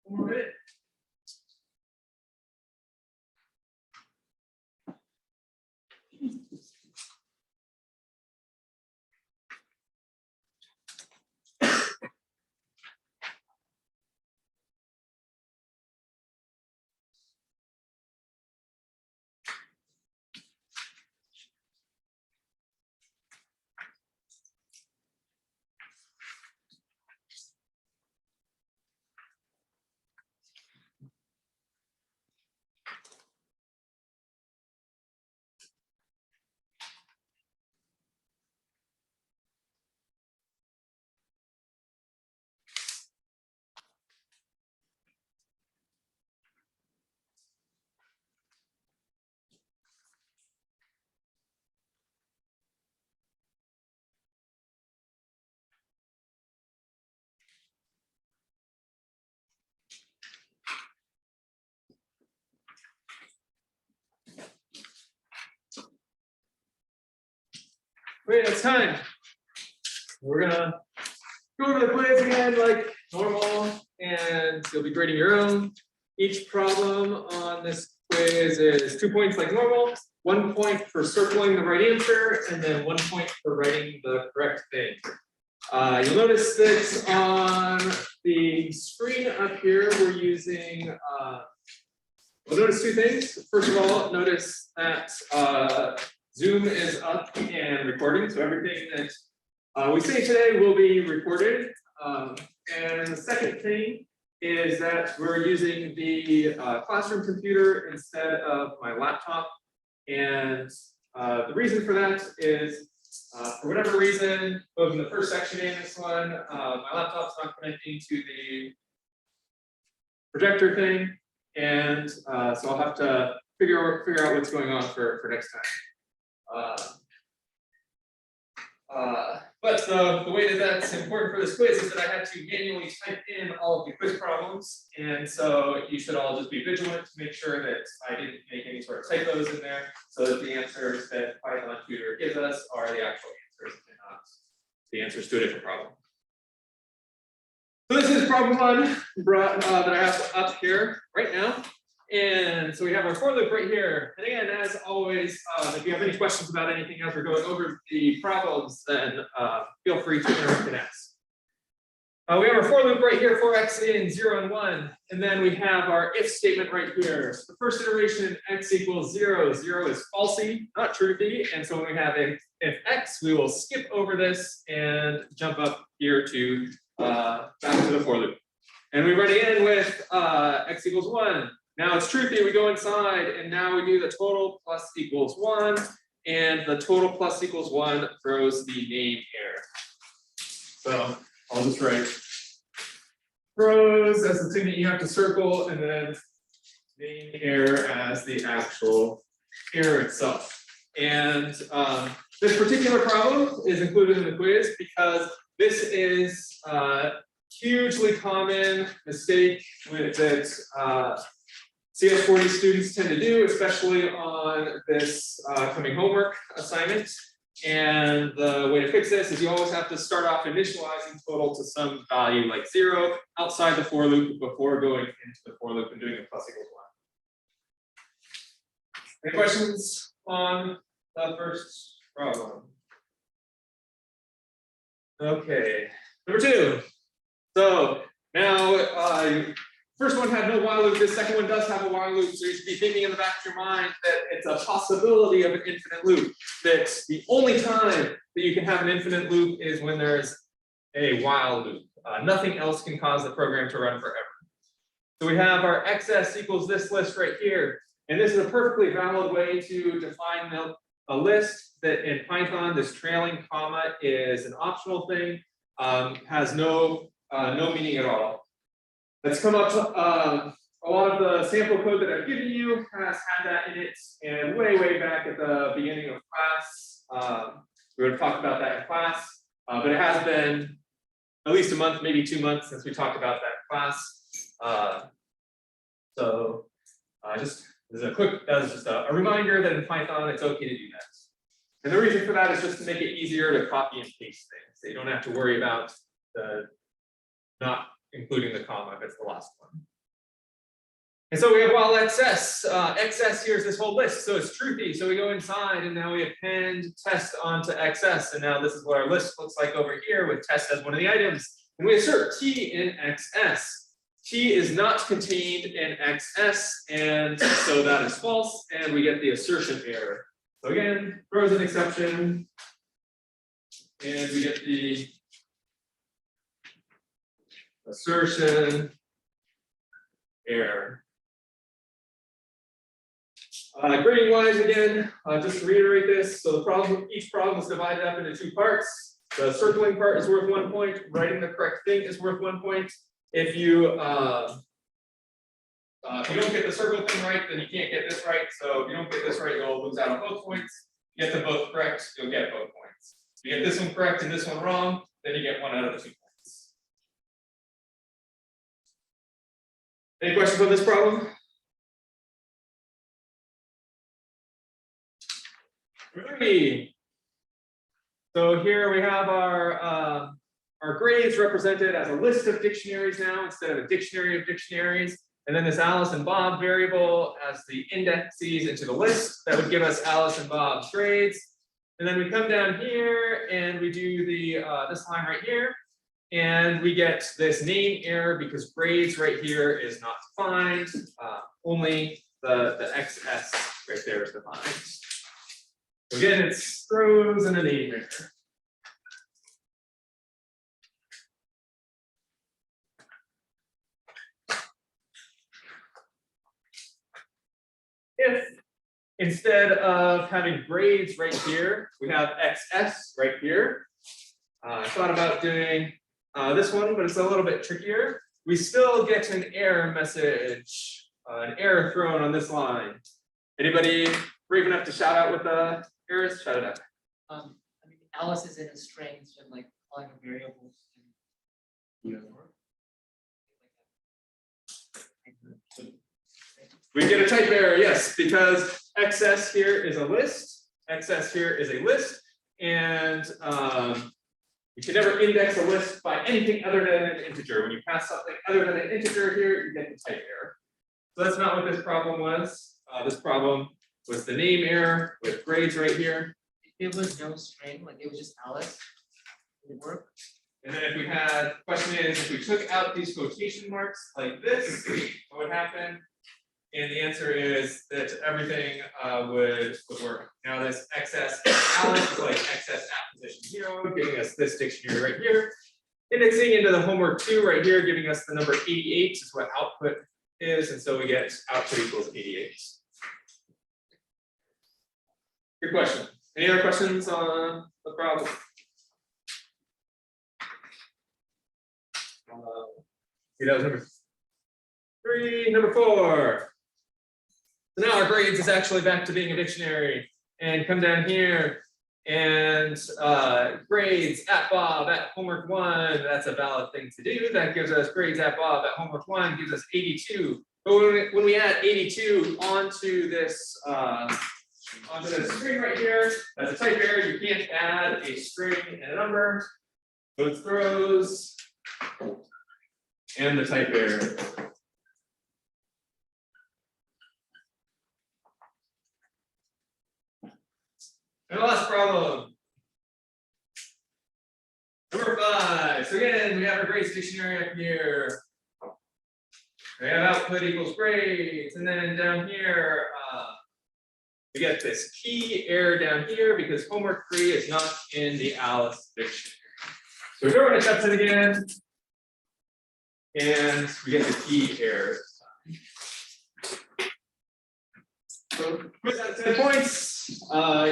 One more minute. Great, it's time. We're gonna go over the quiz again like normal, and you'll be grading your own. Each problem on this quiz is 2 points like normal, 1 point for circling the right answer, and then 1 point for writing the correct thing. You'll notice that on the screen up here, we're using, we'll notice two things. First of all, notice that Zoom is up and recording, so everything that we say today will be recorded. And the second thing is that we're using the classroom computer instead of my laptop. And the reason for that is, for whatever reason, both in the first section and this one, my laptop's not connecting to the projector thing. And so I'll have to figure out what's going on for next time. But the way that that's important for this quiz is that I had to manually type in all of the quiz problems. And so you should all just be vigilant to make sure that I didn't make any sort of typos in there, so that the answers that Python Tutor gives us are the actual answers and not the answers to a different problem. So this is problem one that I have up here right now. And so we have our for loop right here. And again, as always, if you have any questions about anything as we're going over the problems, then feel free to interrupt and ask. We have our for loop right here for x in 0 and 1. And then we have our if statement right here. So the first iteration, x equals 0. 0 is falsy, not truthy. And so when we have if x, we will skip over this and jump up here to back to the for loop. And we run again with x equals 1. Now it's truthy, we go inside, and now we do the total plus equals 1, and the total plus equals 1 throws the name error. So I'll just write throws as the thing that you have to circle, and then name error as the actual error itself. And this particular problem is included in the quiz because this is a hugely common mistake that CS40 students tend to do, especially on this coming homework assignment. And the way to fix this is you always have to start off initializing total to some value like 0 outside the for loop before going into the for loop and doing the plus equals 1. Any questions on the first problem? Okay, number 2. So now first one had no while loop, this second one does have a while loop, so you should be thinking in the back of your mind that it's a possibility of an infinite loop, that the only time that you can have an infinite loop is when there's a while loop. Nothing else can cause the program to run forever. So we have our XS equals this list right here, and this is a perfectly valid way to define a list that in Python, this trailing comma is an optional thing, has no meaning at all. That's come up, a lot of the sample code that I've given you has had that in it, and way back at the beginning of class, we would have talked about that in class, but it has been at least a month, maybe 2 months since we talked about that in class. So just as a quick, that was just a reminder that in Python it's okay to do that. And the reason for that is just to make it easier to copy and paste things, so you don't have to worry about not including the comma if it's the last one. And so we have while XS. XS here is this whole list, so it's truthy. So we go inside and now we append test onto XS. And now this is what our list looks like over here with test as one of the items. And we assert T in XS. T is not contained in XS, and so that is false, and we get the assertion error. So again, throws an exception, and we get the assertion error. Grading wise, again, just to reiterate this, so the problem, each problem is divided up into 2 parts. The circling part is worth 1 point, writing the correct thing is worth 1 point. If you don't get the circle thing right, then you can't get this right. So if you don't get this right, you'll lose out on both points. If you get them both correct, you'll get both points. If you get this one correct and this one wrong, then you get 1 out of the 2 points. Any questions on this problem? Three. So here we have our grades represented as a list of dictionaries now instead of a dictionary of dictionaries. And then this Alice and Bob variable as the indexes into the list that would give us Alice and Bob's grades. And then we come down here and we do the this line right here, and we get this name error because grades right here is not defined. Only the XS right there is defined. So again, it's throws and a name error. If instead of having grades right here, we have XS right here. I thought about doing this one, but it's a little bit trickier. We still get an error message an error thrown on this line. Anybody brave enough to shout out with the errors? Shout it out. I mean, Alice is in a string, so like calling variables. We get a type error, yes, because XS here is a list, XS here is a list, and you can never index a list by anything other than an integer. When you pass something other than an integer here, you get the type error. So that's not what this problem was. This problem was the name error with grades right here. If it was no string, like it was just Alice, it would work. And then if we had, the question is, if we took out these quotation marks like this, what would happen? And the answer is that everything would work. Now this XS Alice is like XS at position 0, giving us this dictionary right here. Indexing into the homework 2 right here, giving us the number 88 is what output is, and so we get output equals 88. Good question. Any other questions on the problem? See, that was number 3. Number 4. So now our grades is actually back to being a dictionary, and come down here and grades at Bob at homework 1. That's a valid thing to do. That gives us grades at Bob at homework 1 gives us 82. But when we add 82 onto this string right here, that's a type error. You can't add a string and a number. So it throws and the type error. And the last problem. Number 5. So again, we have our grades dictionary up here. We have output equals grades, and then down here, we get this key error down here because homework 3 is not in the Alice dictionary. So we go over to Judson again, and we get the key error. So quiz out of 10 points.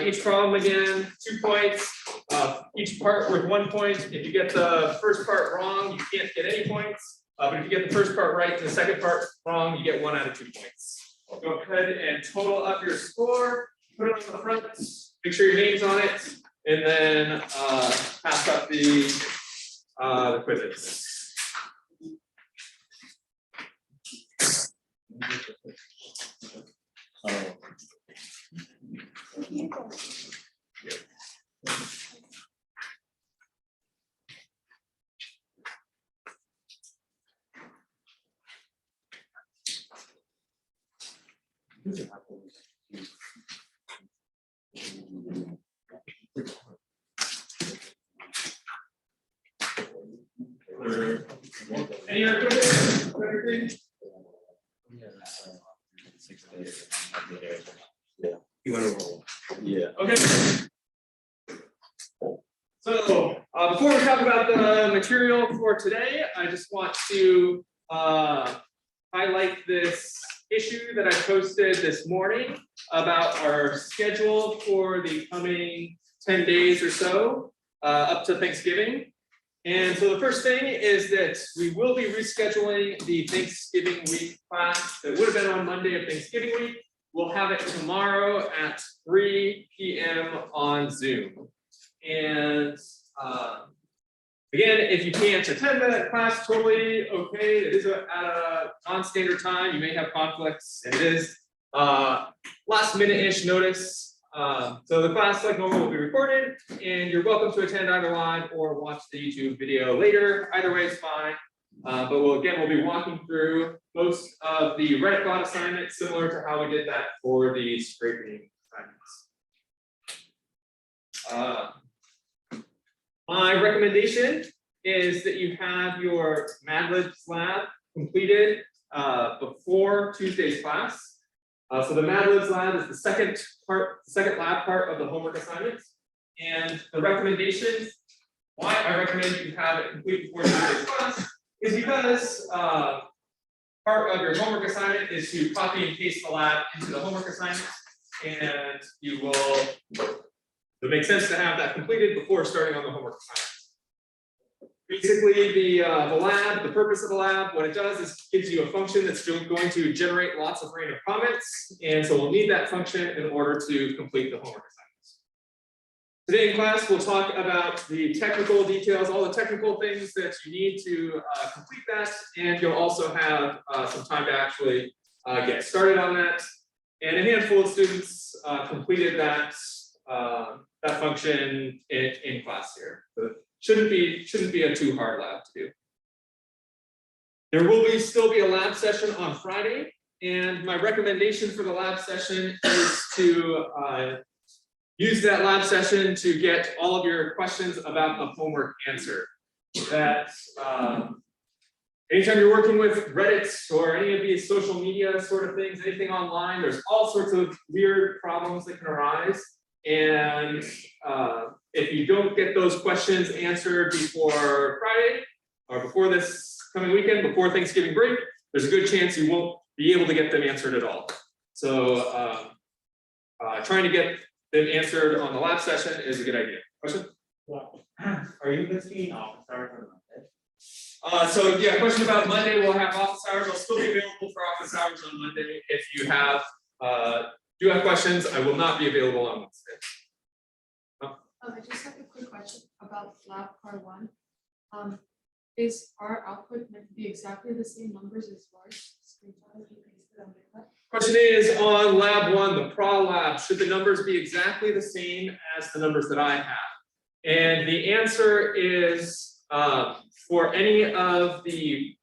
Each problem again, 2 points. Each part worth 1 point. If you get the first part wrong, you can't get any points. But if you get the first part right and the second part wrong, you get 1 out of 2 points. Go ahead and total up your score, put it on the front, make sure your name's on it, and then pass up the quizzes. Any other questions? Everything? Yeah. You want to roll? Yeah. Okay. So before we talk about the material for today, I just want to highlight this issue that I posted this morning about our schedule for the coming 10 days or so up to Thanksgiving. And so the first thing is that we will be rescheduling the Thanksgiving week class that would have been on Monday of Thanksgiving week. We'll have it tomorrow at 3 p.m. on Zoom. And again, if you can't attend that class, totally okay. It is at a non-standard time. You may have conflicts, and it is last minute-ish notice. So the class, like normal, will be recorded, and you're welcome to attend either live or watch the YouTube video later. Either way is fine. But we'll be walking through most of the Reddit bot assignments, similar to how we did that for the scraping assignments. My recommendation is that you have your Madlibs lab completed before Tuesday's class. So the Madlibs lab is the second lab part of the homework assignments. And the recommendation, why I recommend you have it complete before Tuesday's class, is because part of your homework assignment is to copy and paste the lab into the homework assignment, and you will, it makes sense to have that completed before starting on the homework assignment. basically the lab, the purpose of the lab, what it does is gives you a function that's going to generate lots of random comments, and so we'll need that function in order to complete the homework assignments. Today in class, we'll talk about the technical details, all the technical things that you need to complete that, and you'll also have some time to actually get started on that. And a handful of students completed that function in class here. So shouldn't be a too hard lab to do. There will still be a lab session on Friday, and my recommendation for the lab session is to use that lab session to get all of your questions about the homework answered. That anytime you're working with Reddit or any of these social media sort of things, anything online, there's all sorts of weird problems that can arise. And if you don't get those questions answered before Friday or before this coming weekend, before Thanksgiving break, there's a good chance you won't be able to get them answered at all. So trying to get them answered on the lab session is a good idea. Question? Are you listing office hours on Monday? So yeah, question about Monday. We'll have office hours. I'll still be available for office hours on Monday. If you have do have questions, I will not be available on Wednesday. I just have a quick question about lab part 1. Is our output meant to be exactly the same numbers as ours? Question is on lab 1, the PRA lab. Should the numbers be exactly the same as the numbers that I have? And the answer is for any of the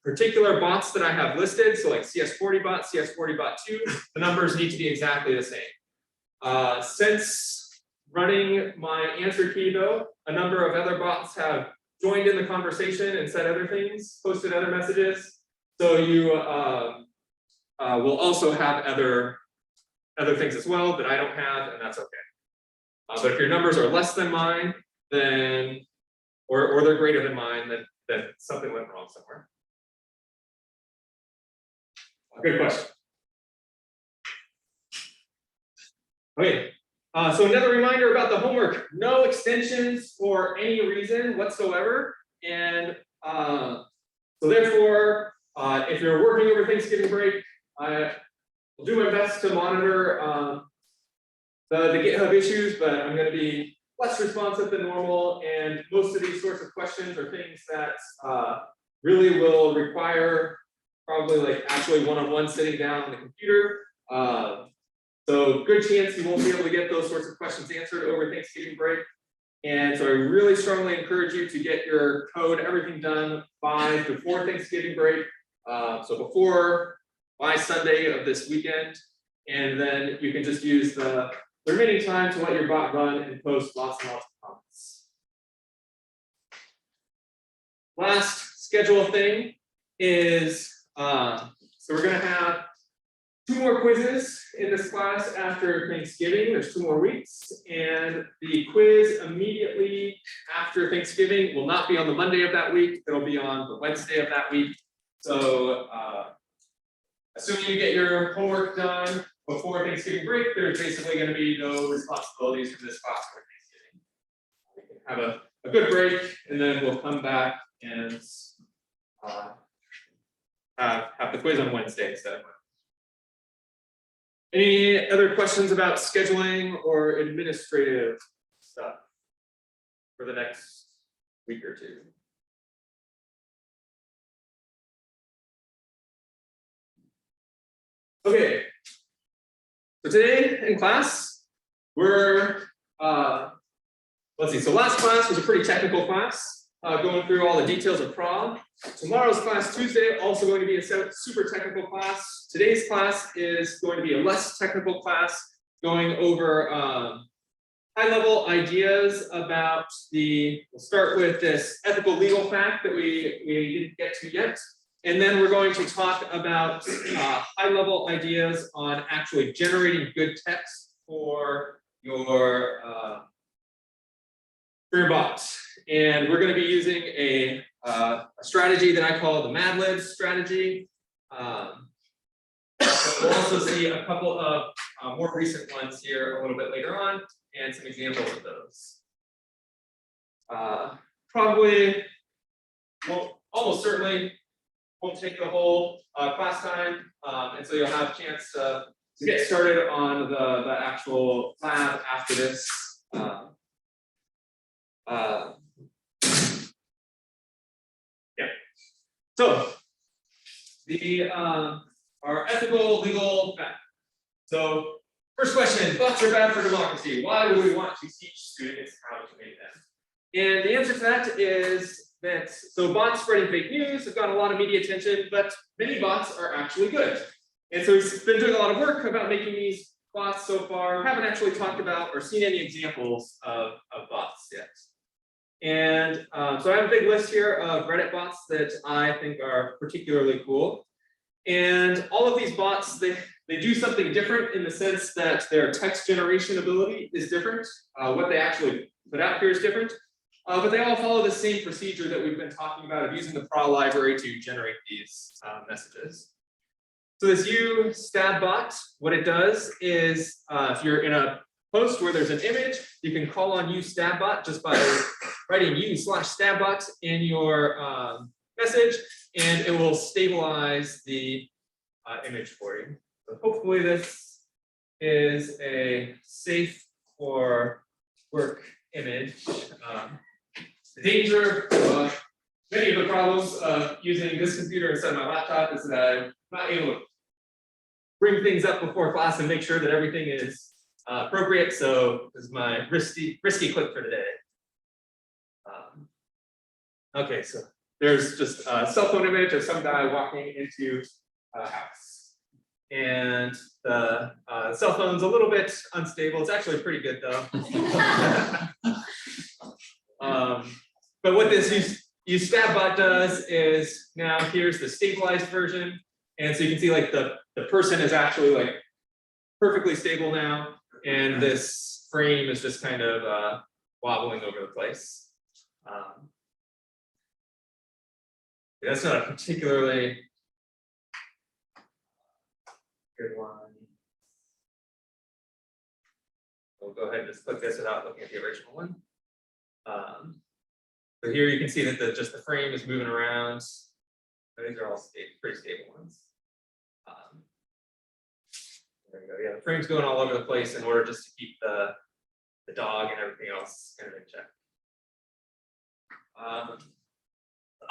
particular bots that I have listed, so like CS40 bot, CS40 bot 2, the numbers need to be exactly the same. Since running my answer key though, a number of other bots have joined in the conversation and said other things, posted other messages. So you will also have other things as well that I don't have, and that's okay. But if your numbers are less than mine, then or they're greater than mine, then something went wrong somewhere. Good question. Okay, so another reminder about the homework: no extensions for any reason whatsoever, and so therefore, if you're working over Thanksgiving break, I will do my best to monitor the GitHub issues, but I'm going to be less responsive than normal, and most of these sorts of questions are things that really will require probably like actually one-on-one sitting down on the computer. So good chance you won't be able to get those sorts of questions answered over Thanksgiving break. And so I really strongly encourage you to get your code, everything done before Thanksgiving break. So by Sunday of this weekend, and then you can just use the remaining time to let your bot run and post lots and lots of comments. Last schedule thing is, so we're going to have 2 more quizzes in this class after Thanksgiving. There's 2 more weeks, and the quiz immediately after Thanksgiving will not be on the Monday of that week. It'll be on the Wednesday of that week. So assuming you get your homework done before Thanksgiving break, there's basically going to be no responsibilities for this class for Thanksgiving. We can have a good break, and then we'll come back and have the quiz on Wednesday instead of Monday. Any other questions about scheduling or administrative stuff for the next week or 2? Okay, so today in class, we're, let's see, so last class was a pretty technical class, going through all the details of PRA. Tomorrow's class, Tuesday, also going to be a super technical class. Today's class is going to be a less technical class, going over high-level ideas about we'll start with this ethical legal fact that we didn't get to yet. And then we're going to talk about high-level ideas on actually generating good text for your bot. And we're going to be using a strategy that I call the Madlibs strategy. We'll also see a couple of more recent ones here a little bit later on, and some examples of those. probably, well, almost certainly won't take the whole class time, and so you'll have a chance to get started on the actual lab after this. Yeah. So the our ethical legal fact. So first question: bots are bad for democracy. Why would we want to teach students how to make them? And the answer to that is that so bots spreading fake news have gotten a lot of media attention, but many bots are actually good. And so we've been doing a lot of work about making these bots so far. Haven't actually talked about or seen any examples of bots yet. And so I have a big list here of Reddit bots that I think are particularly cool. And all of these bots, they do something different in the sense that their text generation ability is different. What they actually put out here is different. But they all follow the same procedure that we've been talking about of using the PRA library to generate these messages. So this stab bot, what it does is if you're in a post where there's an image, you can call on stab bot just by writing u/stab bot in your message, and it will stabilize the image for you. So hopefully this is a safe for work image. The danger, many of the problems of using this computer instead of my laptop is that I'm not able to bring things up before class and make sure that everything is appropriate. So this is my risky clip for today. Okay, so there's just a cell phone image of some guy walking into a house. And the cell phone's a little bit unstable. It's actually pretty good though. But what this stab bot does is now here's the stabilized version. And so you can see like the person is actually like perfectly stable now. And this frame is just kind of wobbling over the place. That's not a particularly good one. We'll go ahead and just click this without looking at the original one. So here you can see that just the frame is moving around. These are all pretty stable ones. There we go. Yeah, the frame's going all over the place in order just to keep the dog and everything else kind of in check.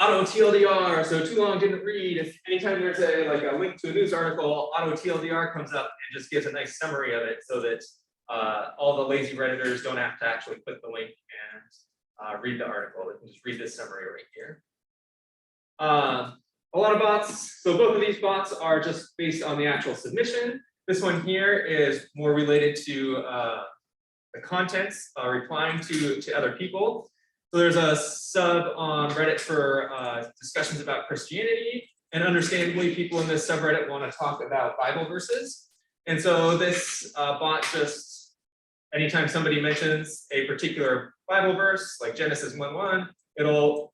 Auto TLDR, so too long didn't read. If anytime there's a link to a news article, auto TLDR comes up and just gives a nice summary of it so that all the lazy Redditors don't have to actually click the link and read the article. They can just read this summary right here. A lot of bots, so both of these bots are just based on the actual submission. This one here is more related to the contents, replying to other people. So there's a sub on Reddit for discussions about Christianity, and understandably, people in this subreddit want to talk about Bible verses. And so this bot just, anytime somebody mentions a particular Bible verse, like Genesis 1:1, it'll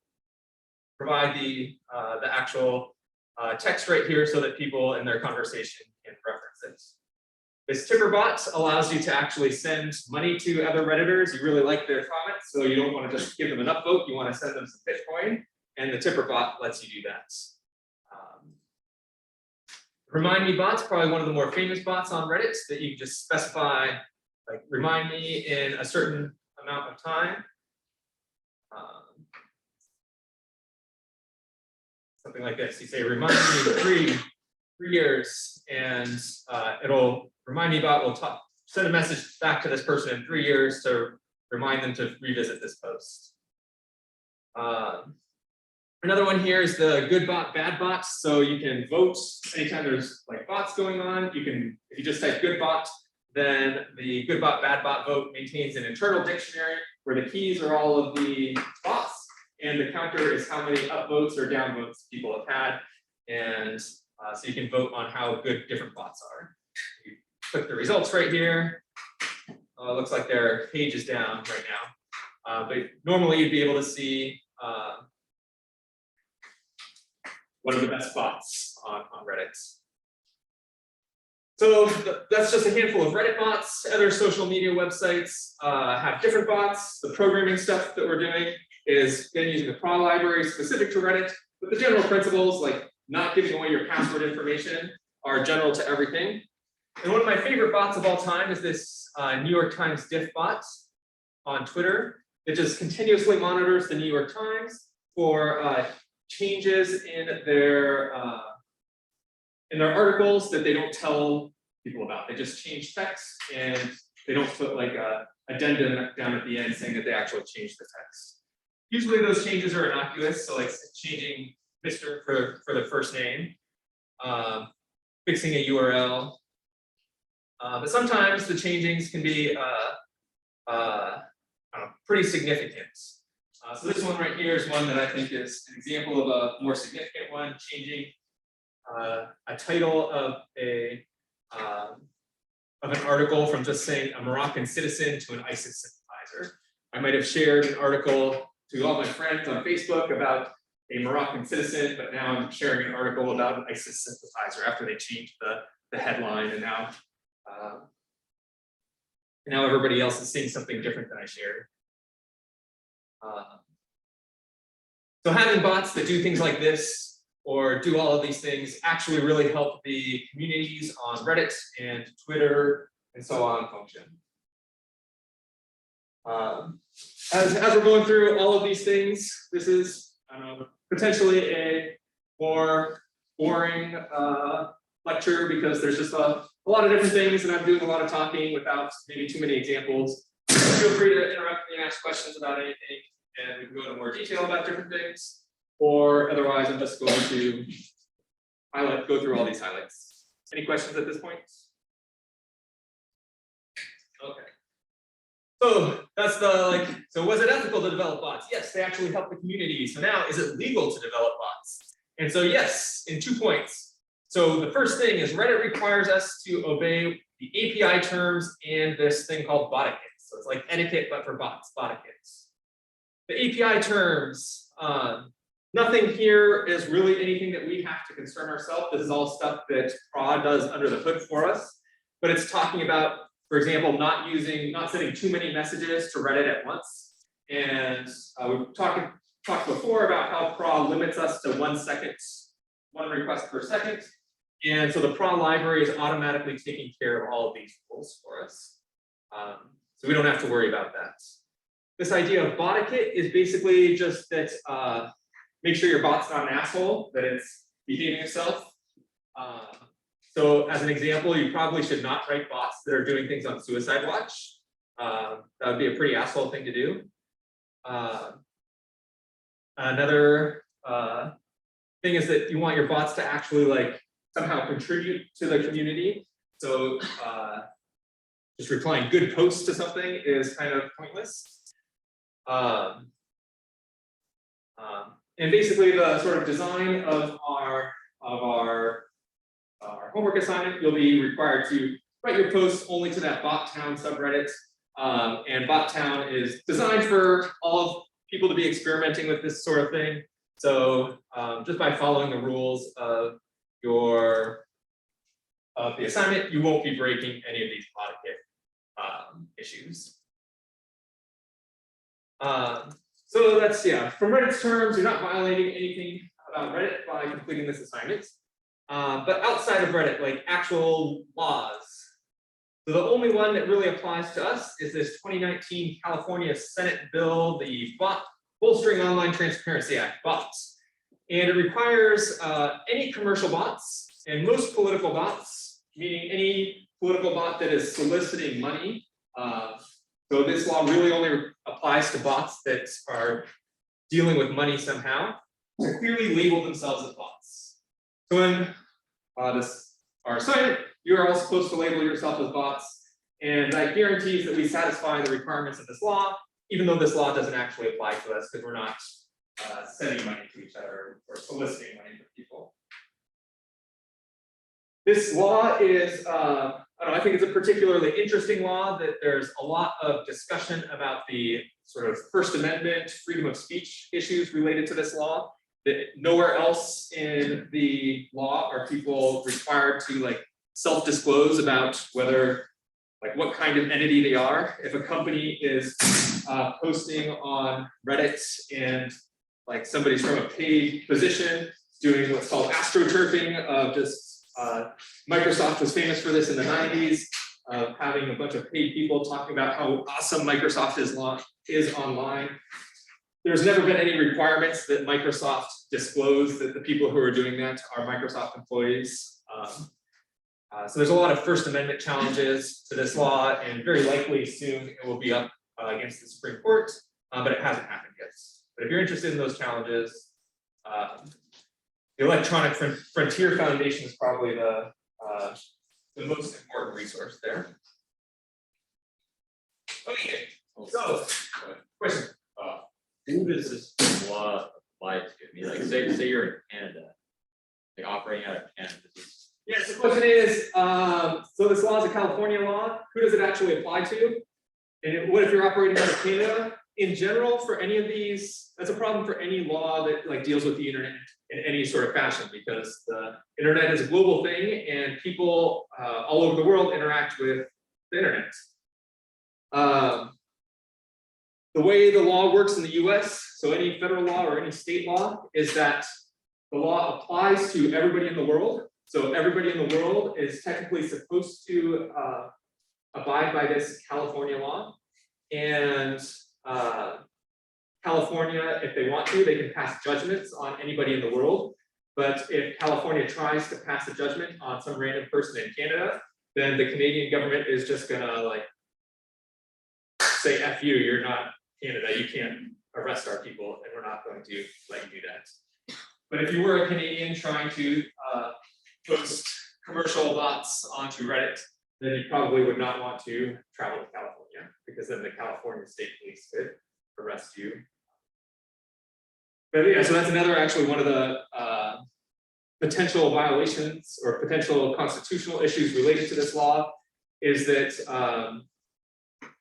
provide the actual text right here so that people in their conversation can reference it. This tipper bot allows you to actually send money to other Redditors. You really like their comments, so you don't want to just give them an upvote. You want to send them some Bitcoin, and the tipper bot lets you do that. Remind me bot's probably one of the more famous bots on Reddit that you can just specify, like remind me in a certain amount of time. Something like this. You say remind me in 3 years, and it'll remind me bot will send a message back to this person in 3 years to remind them to revisit this post. Another one here is the good bot, bad bot. So you can vote anytime there's like bots going on. You can, if you just type good bot, then the good bot, bad bot vote maintains an internal dictionary where the keys are all of the bots, and the counter is how many upvotes or downvotes people have had. And so you can vote on how good different bots are. You click the results right here. Looks like their page is down right now. But normally you'd be able to see one of the best bots on Reddit. So that's just a handful of Reddit bots. Other social media websites have different bots. The programming stuff that we're doing is again using the prawn library specific to Reddit, but the general principles like not giving away your password information are general to everything. And one of my favorite bots of all time is this New York Times Diff bot on Twitter. It just continuously monitors the New York Times for changes in their articles that they don't tell people about. They just change text and they don't put like a addendum down at the end saying that they actually changed the text. Usually those changes are innocuous, so like changing Mr. for the first name, fixing a URL. But sometimes the changings can be pretty significant. So this one right here is one that I think is an example of a more significant one, changing a title of an article from just saying a Moroccan citizen to an ISIS sympathizer. I might have shared an article to all my friends on Facebook about a Moroccan citizen, but now I'm sharing an article about an ISIS sympathizer after they changed the headline, and now everybody else is seeing something different than I shared. So having bots that do things like this or do all of these things actually really help the communities on Reddit and Twitter and so on function. As we're going through all of these things, this is potentially a more boring lecture because there's just a lot of different things and I'm doing a lot of talking without maybe too many examples. Feel free to interrupt me and ask questions about anything, and we can go into more detail about different things, or otherwise I'm just going to go through all these highlights. Any questions at this point? Okay. So that's so was it ethical to develop bots? Yes, they actually help the community. So now, is it legal to develop bots? And so yes, in 2 points. So the first thing is Reddit requires us to obey the API terms and this thing called bot etiquette. So it's like etiquette, but for bots, bot etiquette. The API terms, nothing here is really anything that we have to concern ourselves. This is all stuff that prod does under the hood for us, but it's talking about, for example, not sending too many messages to Reddit at once. And we've talked before about how prod limits us to 1 second, 1 request per second. And so the prod library is automatically taking care of all of these rules for us. So we don't have to worry about that. This idea of bot etiquette is basically just that make sure your bot's not an asshole, that it's behaving itself. So as an example, you probably should not write bots that are doing things on suicide watch. That would be a pretty asshole thing to do. Another thing is that you want your bots to actually somehow contribute to the community. So just replying good posts to something is kind of pointless. And basically the sort of design of our homework assignment, you'll be required to write your posts only to that BotTown subreddit. And BotTown is designed for all people to be experimenting with this sort of thing. So just by following the rules of the assignment, you won't be breaking any of these bot etiquette issues. So that's, from Reddit's terms, you're not violating anything about Reddit by completing this assignment. But outside of Reddit, like actual laws. So the only one that really applies to us is this 2019 California Senate bill, the Bolstering Online Transparency Act, BOTS. And it requires any commercial bots and most political bots, meaning any political bot that is soliciting money. So this law really only applies to bots that are dealing with money somehow, to clearly label themselves as bots. So in our assignment, you're all supposed to label yourself as bots, and that guarantees that we satisfy the requirements of this law, even though this law doesn't actually apply to us because we're not sending money to each other or soliciting money from people. This law is, I think it's a particularly interesting law that there's a lot of discussion about the sort of First Amendment, freedom of speech issues related to this law. That nowhere else in the law are people required to self-disclose about whether like what kind of entity they are. If a company is posting on Reddit and like somebody's from a paid position doing what's called astroturfing of just Microsoft was famous for this in the 90s, of having a bunch of paid people talking about how awesome Microsoft is online. There's never been any requirements that Microsoft disclose that the people who are doing that are Microsoft employees. So there's a lot of First Amendment challenges to this law, and very likely soon it will be up against the Supreme Court, but it hasn't happened yet. But if you're interested in those challenges, the Electronic Frontier Foundation is probably the most important resource there. Okay, so question. Who does this law apply to? I mean, like, say you're in Canada, like operating out of Canada. Yes, the question is, so this law is a California law. Who does it actually apply to? And what if you're operating out of Canada? In general, for any of these, that's a problem for any law that like deals with the internet in any sort of fashion, because the internet is a global thing and people all over the world interact with the internet. The way the law works in the US, so any federal law or any state law, is that the law applies to everybody in the world. So everybody in the world is technically supposed to abide by this California law. And California, if they want to, they can pass judgments on anybody in the world. But if California tries to pass a judgment on some random person in Canada, then the Canadian government is just gonna like say, F you, you're not Canada, you can't arrest our people, and we're not going to let you do that. But if you were a Canadian trying to post commercial bots onto Reddit, then you probably would not want to travel to California, because then the California State Police could arrest you. But yeah, so that's another actually one of the potential violations or potential constitutional issues related to this law is that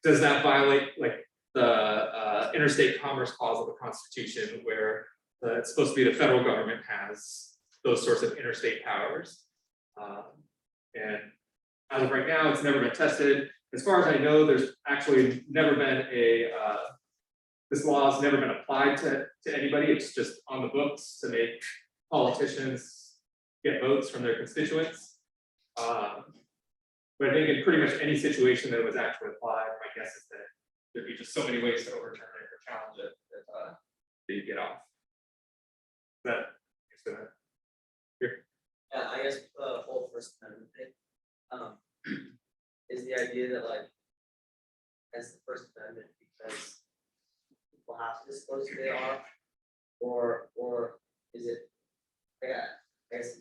does that violate like the interstate commerce clause of the Constitution, where it's supposed to be the federal government has those sorts of interstate powers. And as of right now, it's never been tested. As far as I know, there's actually never been this law has never been applied to anybody. It's just on the books to make politicians get votes from their constituents. But I think in pretty much any situation that it was actually applied, my guess is that there'd be just so many ways to overturn it or challenge it that you get off. That is gonna here. Yeah, I guess the whole First Amendment thing, is the idea that like, as the First Amendment, because people have to disclose who they are, or is it, yeah, I guess.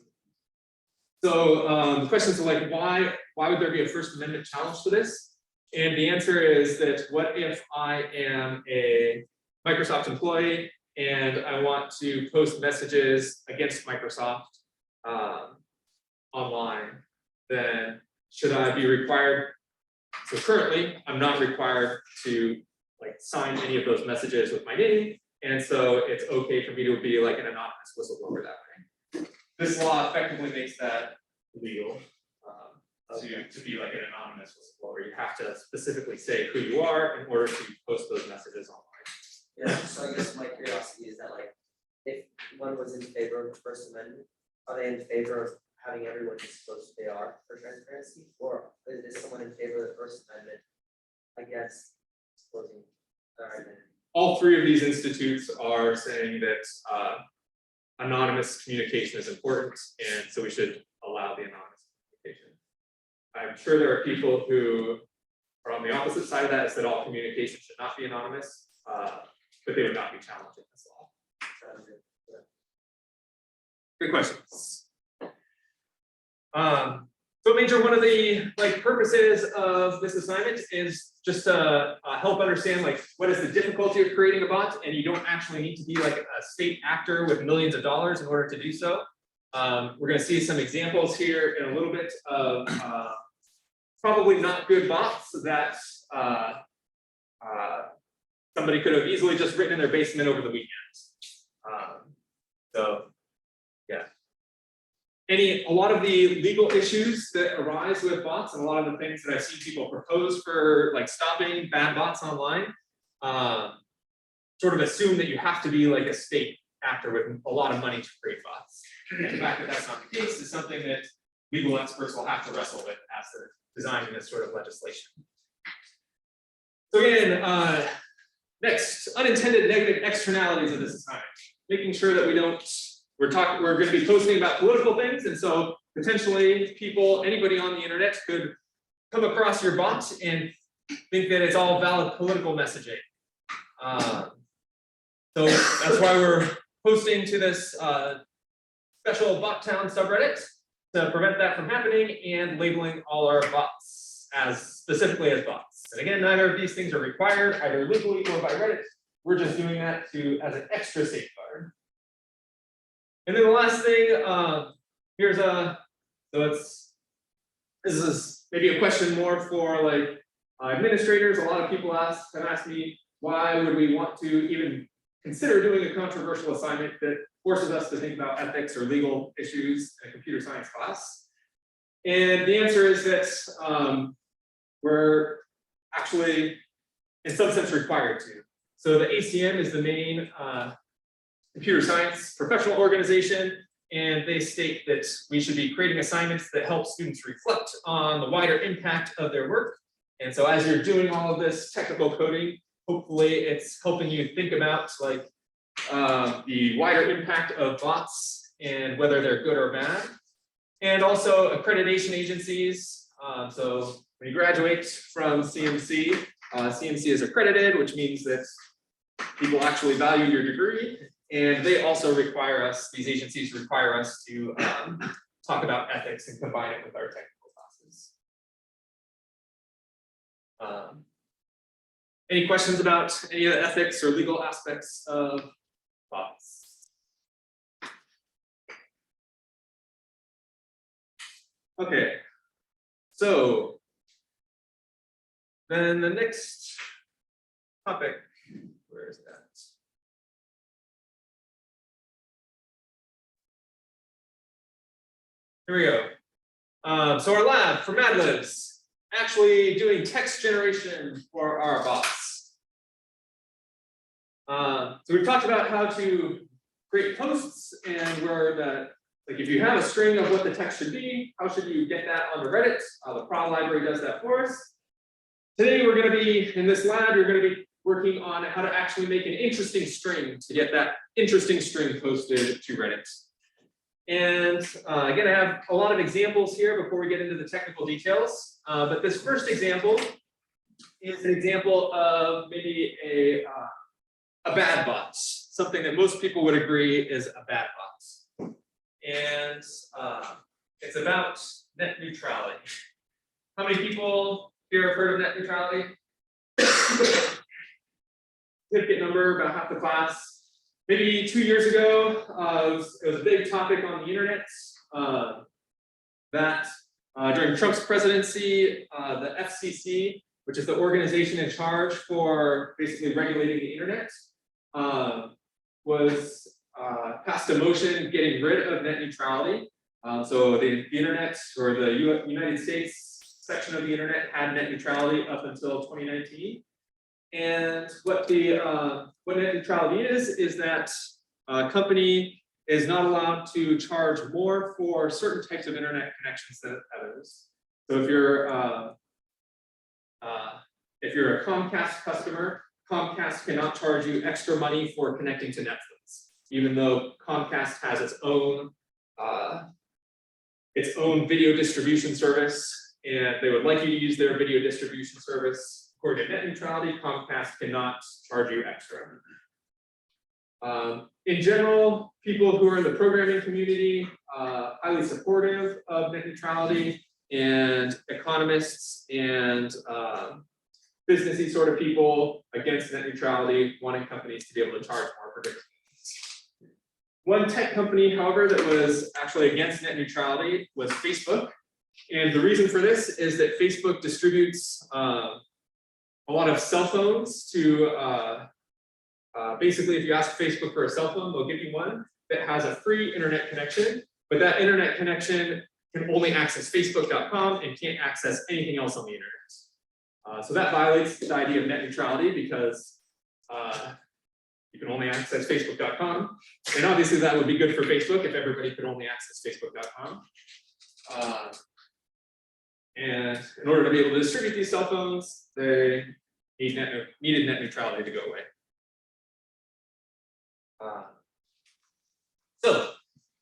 So the questions are like, why would there be a First Amendment challenge to this? And the answer is that what if I am a Microsoft employee and I want to post messages against Microsoft online, then should I be required? So currently, I'm not required to like sign any of those messages with my name, and so it's okay for me to be like an anonymous whistleblower that way. This law effectively makes that legal to be like an anonymous whistleblower. You have to specifically say who you are in order to post those messages online. Yeah, so I guess my curiosity is that like, if one was in favor of the First Amendment, are they in favor of having everyone disclose who they are for transparency? Or is someone in favor of the First Amendment against disclosing their identity? All three of these institutes are saying that anonymous communication is important, and so we should allow the anonymous communication. I'm sure there are people who are on the opposite side of that, is that all communication should not be anonymous, but they would not be challenging this law. Good questions. So Major, one of the like purposes of this assignment is just to help understand like what is the difficulty of creating a bot, and you don't actually need to be like a state actor with millions of dollars in order to do so. We're going to see some examples here in a little bit of probably not good bots that somebody could have easily just written in their basement over the weekend. So yeah. a lot of the legal issues that arise with bots and a lot of the things that I've seen people propose for like stopping bad bots online, sort of assume that you have to be like a state actor with a lot of money to create bots. And the fact that that's not the case is something that legal experts will have to wrestle with as they're designing this sort of legislation. So again, next, unintended negative externalities of this assignment. Making sure that we're going to be posting about political things, and so potentially anybody on the internet could come across your bot and think that it's all valid political messaging. So that's why we're posting to this special bot town subreddit to prevent that from happening and labeling all our bots specifically as bots. And again, neither of these things are required either legally or by Reddit. We're just doing that as an extra safeguard. And then the last thing, this is maybe a question more for like administrators. A lot of people have asked me, why would we want to even consider doing a controversial assignment that forces us to think about ethics or legal issues in a computer science class? And the answer is that we're actually, in some sense, required to. So the ACM is the main computer science professional organization, and they state that we should be creating assignments that help students reflect on the wider impact of their work. And so as you're doing all of this technical coding, hopefully it's helping you think about like the wider impact of bots and whether they're good or bad. And also accreditation agencies. So when you graduate from CMC, CMC is accredited, which means that people actually value your degree. And they also require us, these agencies require us to talk about ethics and combine it with our technical classes. Any questions about any of the ethics or legal aspects of bots? Okay, so then the next topic, where is that? Here we go. So our lab for Madlibs, actually doing text generation for our bots. So we've talked about how to create posts and like if you have a string of what the text should be, how should you get that onto Reddit? The Pro library does that for us. Today we're going to be, in this lab, you're going to be working on how to actually make an interesting string to get that interesting string posted to Reddit. And again, I have a lot of examples here before we get into the technical details. But this first example is an example of maybe a bad bot, something that most people would agree is a bad bot. And it's about net neutrality. How many people here have heard of net neutrality? Certificate number, about half the class. Maybe 2 years ago, it was a big topic on the internet that during Trump's presidency, the FCC, which is the organization in charge for basically regulating the internet, was passed a motion getting rid of net neutrality. So the internet, or the United States section of the internet, had net neutrality up until 2019. And what net neutrality is that a company is not allowed to charge more for certain types of internet connections than others. So if you're a Comcast customer, Comcast cannot charge you extra money for connecting to Netflix, even though Comcast has its own video distribution service, and they would like you to use their video distribution service. According to net neutrality, Comcast cannot charge you extra. In general, people who are in the programming community, highly supportive of net neutrality, and economists and businessy sort of people against net neutrality, wanting companies to be able to charge more for different things. One tech company, however, that was actually against net neutrality was Facebook. And the reason for this is that Facebook distributes a lot of cell phones to, basically if you ask Facebook for a cell phone, they'll give you one that has a free internet connection. but that internet connection can only access facebook.com and can't access anything else on the internet. So that violates the idea of net neutrality because you can only access facebook.com. And obviously that would be good for Facebook if everybody could only access facebook.com. And in order to be able to distribute these cell phones, they needed net neutrality to go away. So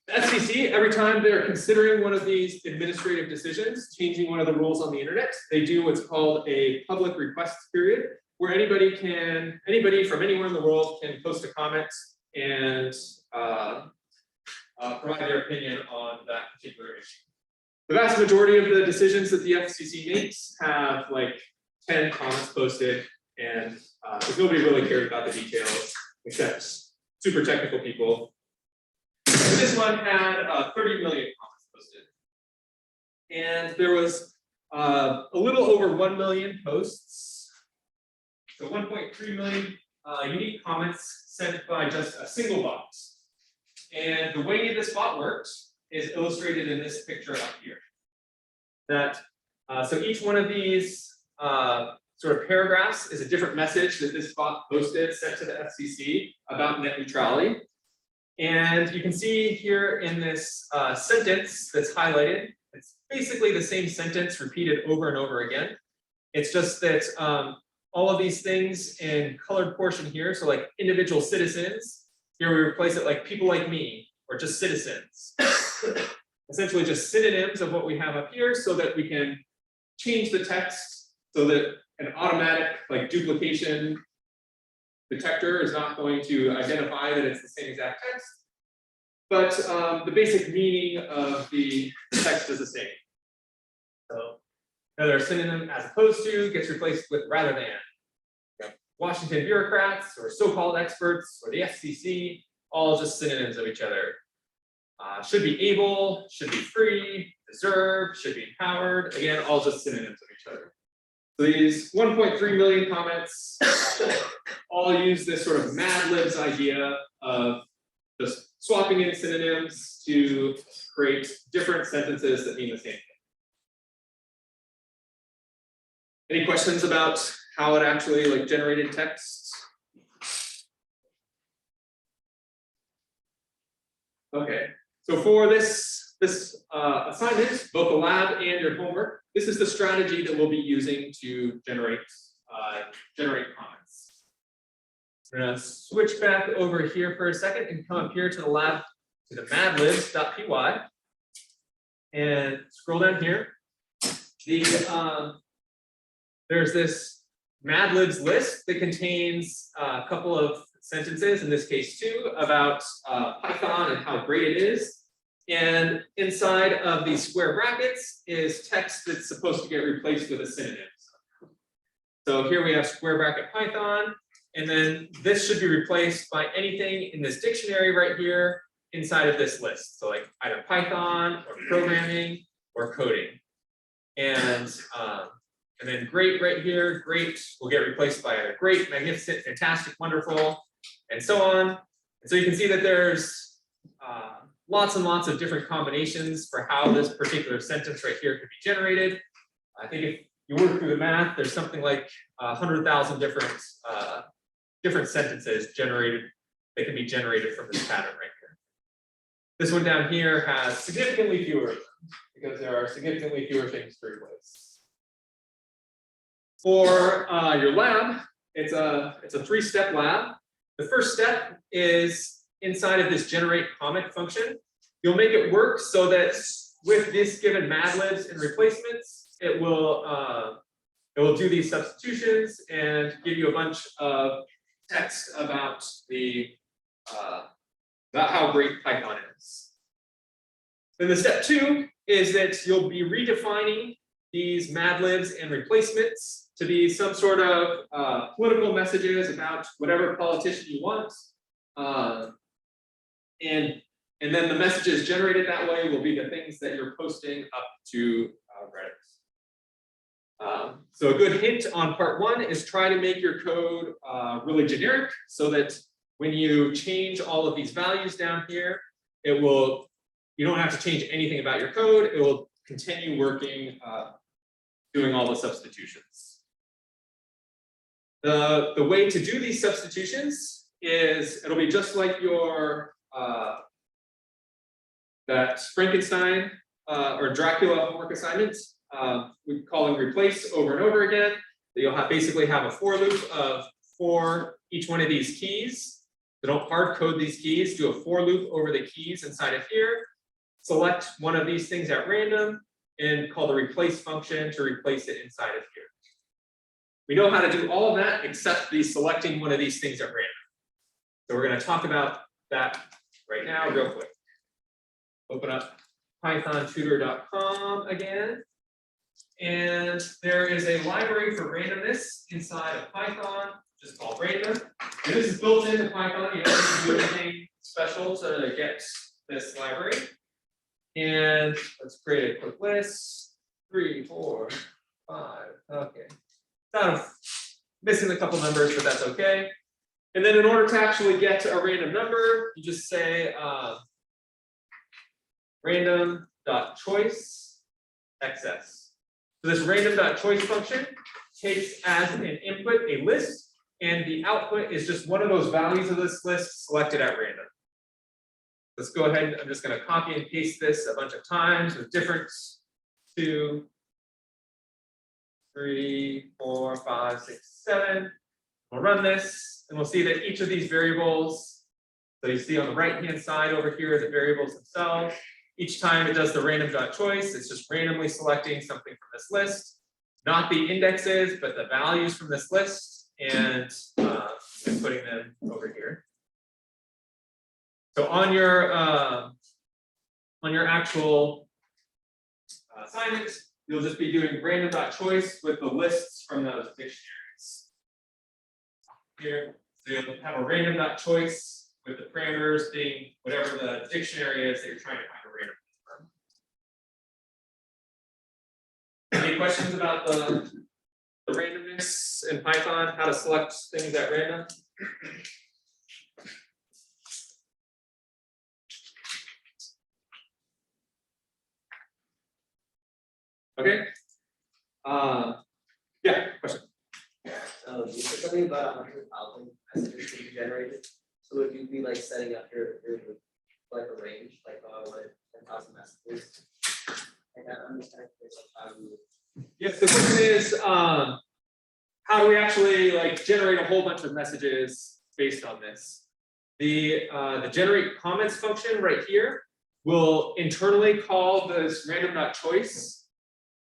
the FCC, every time they're considering one of these administrative decisions, changing one of the rules on the internet, they do what's called a public request period, where anybody from anywhere in the world can post a comment and provide their opinion on that particular issue. The vast majority of the decisions that the FCC makes have like 10 comments posted, and because nobody really cares about the details except super technical people. So this one had 30 million comments posted, and there was a little over 1 million posts. So 1.3 million unique comments sent by just a single bot. And the way this bot works is illustrated in this picture up here. That so each one of these sort of paragraphs is a different message that this bot posted, sent to the FCC about net neutrality. And you can see here in this sentence that's highlighted, it's basically the same sentence repeated over and over again. It's just that all of these things in colored portion here, so like individual citizens, here we replace it like people like me, or just citizens. Essentially just synonyms of what we have up here so that we can change the text so that an automatic like duplication detector is not going to identify that it's the same exact text. But the basic meaning of the text is the same. So another synonym as opposed to gets replaced with rather than. Washington bureaucrats or so-called experts or the FCC, all just synonyms of each other. Should be able, should be free, deserve, should be empowered. Again, all just synonyms of each other. So these 1.3 million comments all use this sort of Madlibs idea of just swapping in synonyms to create different sentences that mean the same thing. Any questions about how it actually like generated text? Okay, so for this assignment, both the lab and your homework, this is the strategy that we'll be using to generate comments. We're gonna switch back over here for a second and come up here to the lab, to the madlibs.py, and scroll down here. There's this Madlibs list that contains a couple of sentences, in this case 2, about Python and how great it is. And inside of these square brackets is text that's supposed to get replaced with a synonym. So here we have square bracket Python, and then this should be replaced by anything in this dictionary right here inside of this list. So like either Python or programming or coding. And then great right here, great will get replaced by either great, magnificent, fantastic, wonderful, and so on. And so you can see that there's lots and lots of different combinations for how this particular sentence right here could be generated. I think if you work through the math, there's something like 100,000 different sentences generated that can be generated from this pattern right here. This one down here has significantly fewer of them because there are significantly fewer things to replace. For your lab, it's a 3-step lab. The first step is inside of this generate comment function. You'll make it work so that with this given Madlibs and replacements, it will do these substitutions and give you a bunch of text about about how great Python is. Then the step 2 is that you'll be redefining these Madlibs and replacements to be some sort of political messages about whatever politician you want. And then the messages generated that way will be the things that you're posting up to Reddit. So a good hint on part 1 is try to make your code really generic so that when you change all of these values down here, it will you don't have to change anything about your code. It will continue working, doing all the substitutions. The way to do these substitutions is it'll be just like your that Frankenstein or Dracula homework assignments. We call them replace over and over again. You'll basically have a for loop for each one of these keys. So don't hard code these keys. Do a for loop over the keys inside of here. Select one of these things at random and call the replace function to replace it inside of here. We know how to do all of that except the selecting one of these things at random. So we're going to talk about that right now real quick. Open up pythontutor.com again. And there is a library for randomness inside of Python, just called random. And this is built into Python. You don't need to do anything special to get this library. And let's create a quick list. 3, 4, 5. Okay. Kind of missing a couple numbers, but that's okay. And then in order to actually get to a random number, you just say random.choice xs. So this random.choice function takes as an input a list, and the output is just one of those values of this list selected at random. Let's go ahead. I'm just going to copy and paste this a bunch of times with different 2, 3, 4, 5, 6, 7. We'll run this, and we'll see that each of these variables, so you see on the right-hand side over here, the variables themselves. Each time it does the random.choice, it's just randomly selecting something from this list, not the indexes, but the values from this list, and putting them over here. So on your actual assignment, you'll just be doing random.choice with the lists from those dictionaries. Here, so you'll have a random.choice with the parameters being whatever the dictionary is that you're trying to find a random from. Any questions about the randomness in Python, how to select things at random? Okay. Yeah, question. You said something about 100,000 messages to be generated. So would you be like setting up your like a range, like what 10,000 messages? Like I understand how you. Yes, the question is, how do we actually like generate a whole bunch of messages based on this? The generate comments function right here will internally call this random.choice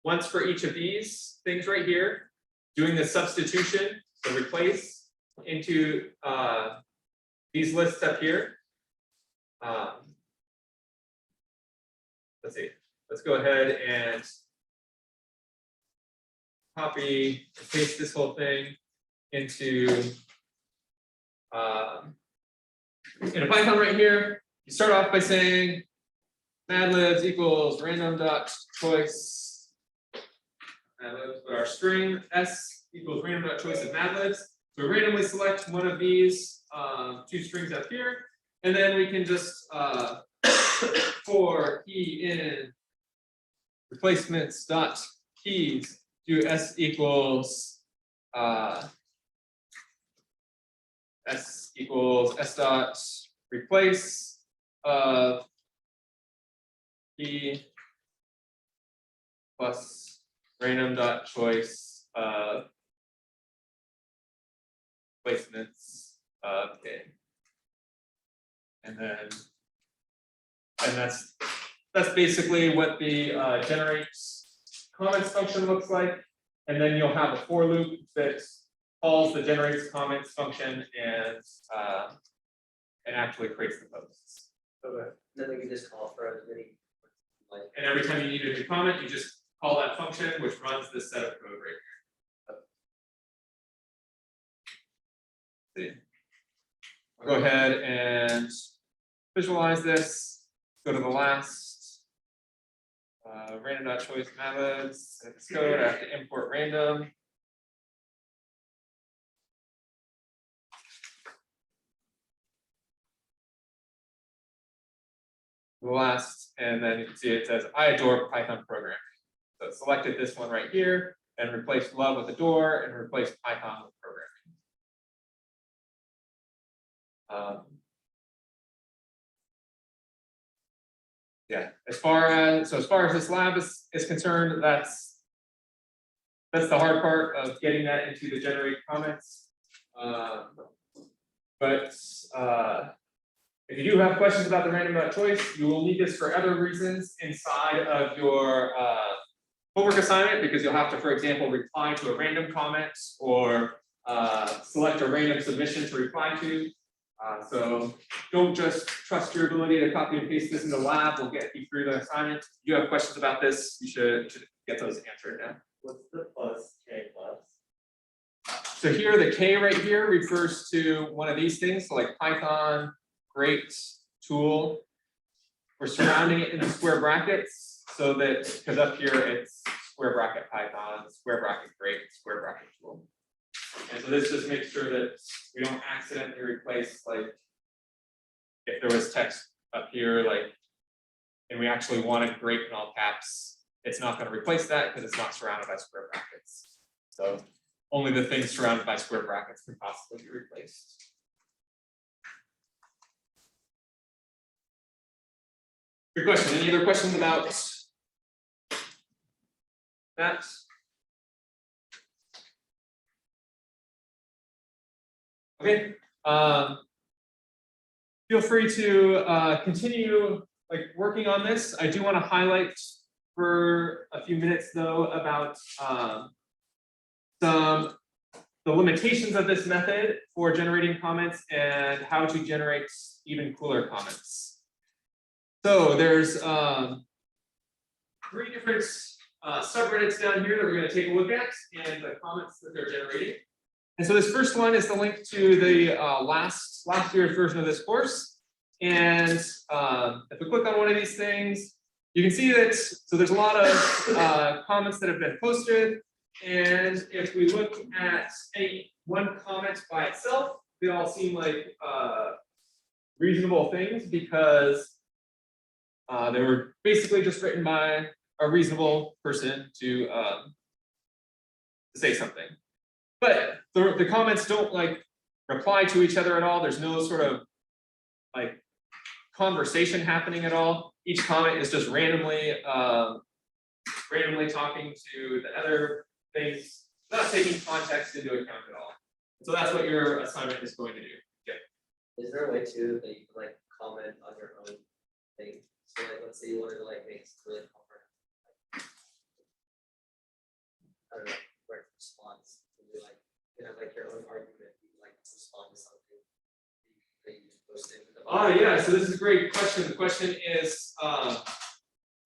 once for each of these things right here, doing the substitution, so replace into these lists up here. Let's see. Let's go ahead and copy and paste this whole thing into in a Python right here. You start off by saying Madlibs equals random.choice. Madlibs, but our string s equals random.choice of Madlibs. So we randomly select one of these 2 strings up here, and then we can just for key in replacements dot keys do s equals s dot replace of key plus random dot choice of placements of k, and that's basically what the generate comments function looks like. And then you'll have a for loop that calls the generates comments function and actually creates the posts. Okay. Then we can just call for as many. Like. And every time you need a new comment, you just call that function, which runs this set of code right here. See. I'll go ahead and visualize this. Go to the last random.choice methods. Let's go. I have to import random. the last, and then you can see it says, I adore Python programming. So selected this one right here and replaced love with adore and replaced Python with programming. Yeah, as far as this lab is concerned, that's the hard part of getting that into the generate comments. But if you do have questions about the random choice, you will need this for other reasons inside of your homework assignment, because you'll have to, for example, reply to a random comment or select a random submission to reply to. So don't just trust your ability to copy and paste this in the lab. We'll get you through the assignment. If you have questions about this, you should get those answered now. What's the plus, K plus? So here, the K right here refers to one of these things, so like Python, great tool. We're surrounding it in square brackets so that, because up here it's square bracket Python, square bracket great, square bracket tool. And so this just makes sure that we don't accidentally replace, like, if there was text up here, like, and we actually wanted great in all caps, it's not going to replace that because it's not surrounded by square brackets. So only the things surrounded by square brackets can possibly be replaced. Good question. Any other questions about that? Okay. Feel free to continue working on this. I do want to highlight for a few minutes though about the limitations of this method for generating comments and how to generate even cooler comments. So there's 3 different subreddits down here that we're going to take a look at and the comments that they're generating. And so this first one is the link to the last year's version of this course. And if we click on one of these things, you can see that, so there's a lot of comments that have been posted. And if we look at any one comment by itself, they all seem like reasonable things because they were basically just written by a reasonable person to say something. But the comments don't reply to each other at all. There's no sort of conversation happening at all. Each comment is just randomly talking to the other things, not taking context into account at all. So that's what your assignment is going to do. Yeah. Is there a way too that you can comment on your own thing? So let's say you wanted to make really comprehensive, I don't know, response. You have your own argument, you respond to something that you just posted. Oh yeah, so this is a great question. The question is,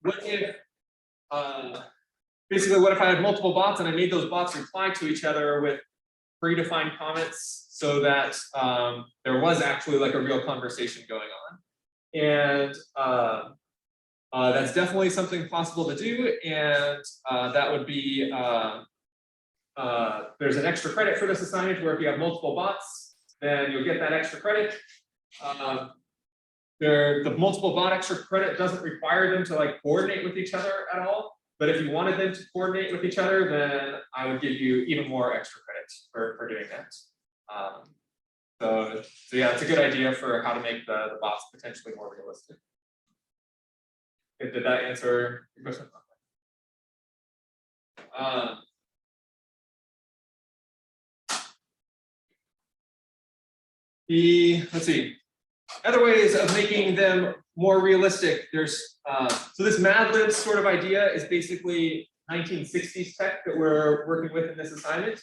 what if basically what if I had multiple bots and I made those bots reply to each other with predefined comments so that there was actually a real conversation going on? And that's definitely something possible to do, and that would be there's an extra credit for this assignment where if you have multiple bots, then you'll get that extra credit. The multiple bot extra credit doesn't require them to coordinate with each other at all. But if you wanted them to coordinate with each other, then I would give you even more extra credit for doing that. So yeah, it's a good idea for how to make the bots potentially more realistic. Did that answer your question? Let's see, other ways of making them more realistic. There's so this Madlibs sort of idea is basically 1960s tech that we're working with in this assignment.